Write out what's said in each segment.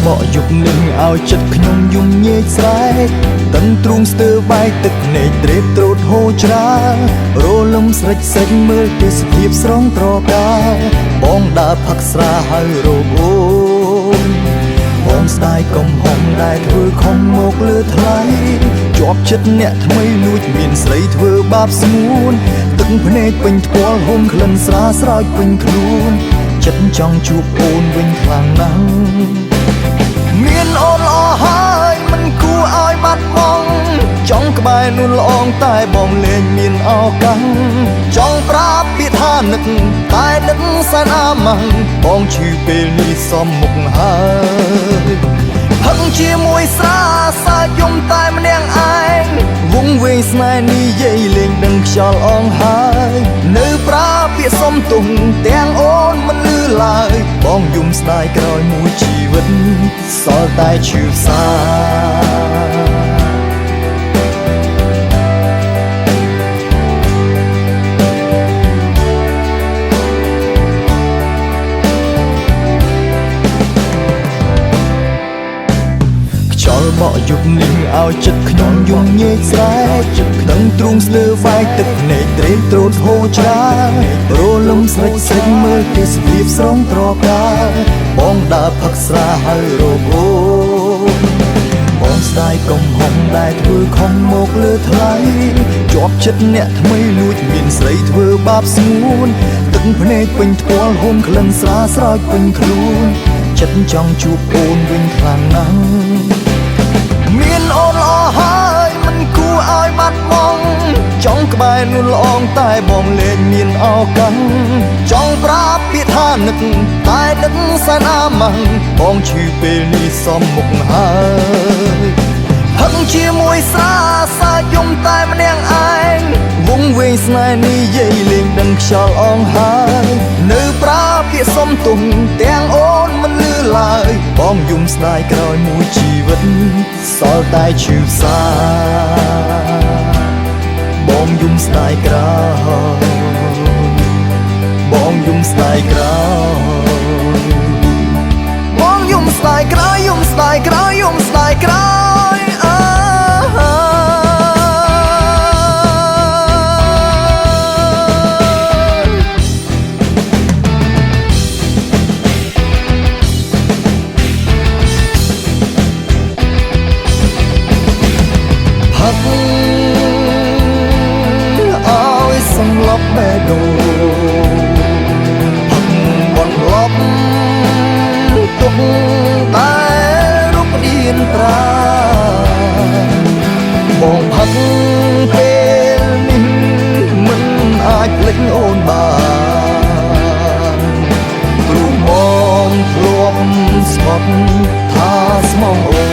បកយុគនឹងឲ្យចិត្តខ្ញុំយំញែកស្រែកតឹងទ្រូងស្ទើបែកទឹកភ្នែកត្រេកត្រួតហូរច្រារលំស្រេចសេចមើលទេសភាពស្រងត្រកាបងដើរផឹកស្រាហើយរោគអូនបងស្ដាយកំហុំដែលធ្វើខំមកលើថ្លៃជាប់ចិត្តអ្នកថ្មីលួចមានស្រីធ្វើបាបស្ងួនទឹកភ្នែកពេញថ្ពាល់ហូមក្លិនស្រាស្រោចពេញខ្លួនចិត្តចង់ជួបអូនវិញខ្លាំងណាស់មានអូនល្អហើយមិនគួរឲ្យបាត់បង់ចង់ក្បែរនួនល្អងតែបងលែងមានឱកាសចង់ប្រាប់ពាក្យថានឹកតែនឹកសែនអាម៉ាំងបងឈឺពេលនេះសមមុខហើយហឹងជាមួយស្រាសាយំតែម្នាក់ឯងវងវែងស្នេហ៍នេះយាយលេងដឹងខ្យល់អងហើយនៅប្រាពាក្យសុំទុំទាំងអូនមិនលឺឡើយបងយំស្ដាយក្រោយមួយជីវិតសល់តែឈឺផ្សាបកយុគនឹងឲ្យចិត្តខ្ញុំយំញែកស្រែកដឹងទ្រូងស្ទើវាយទឹកភ្នែកត្រេកត្រួតហូរច្រារលំស្រេចសេចមើលទេសភាពស្រងត្រកាបងដើរផឹកស្រាហើយរោគអូនបងស្ដាយកំហុំដែលធ្វើខំមកលើថ្លៃជាប់ចិត្តអ្នកថ្មីលួចមានស្រីធ្វើបាបស្ងួនទឹកភ្នែកពេញថ្ពាល់ហូមក្លិនស្រាស្រោចពេញខ្លួនចិត្តចង់ជួបអូនវិញខ្លាំងណាស់មានអូនល្អហើយមិនគួរឲ្យបាត់បង់ចង់ក្បែរនួនល្អងតែបងលែងមានឱកាសចង់ប្រាប់ពាក្យថានឹកតែនឹកសែនអាម៉ាំងបងឈឺពេលនេះសមមុខហើយហឹងជាមួយស្រាសាយំតែម្នាក់ឯងវងវែងស្នេហ៍នេះយាយលេងដឹងខ្យល់អងហើយនៅប្រាពាក្យសុំទុំទាំងអូនមិនលឺឡើយបងយំស្ដាយក្រោយមួយជីវិតសល់តែឈឺផ្សាបងយំស្ដាយក្រោយបងយំស្ដាយក្រោយបងយំស្ដាយក្រោយយំស្ដាយក្រោយយំស្ដាយក្រោយឲ្យសម្លប់បេះដូងផឹកបន្លប់ទុកតែរូបរាងប្រាបងផឹកពេលនេះមិនអាចភ្លេចអូនបានព្រោះបងធ្លាប់ស្បត់ថាស្មងអូ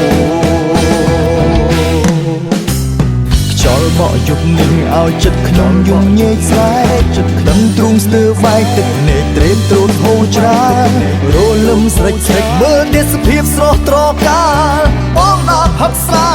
ចលបកយុគនឹងឲ្យចិត្តខ្ញុំយំញែកស្រែកចិត្តដឹងទ្រូងស្ទើបែកទឹកភ្នែកត្រេកត្រួតហូរច្រារលំស្រេចមើលទេសភាពស្រស់ត្រកាបងដល់ផឹកស្រា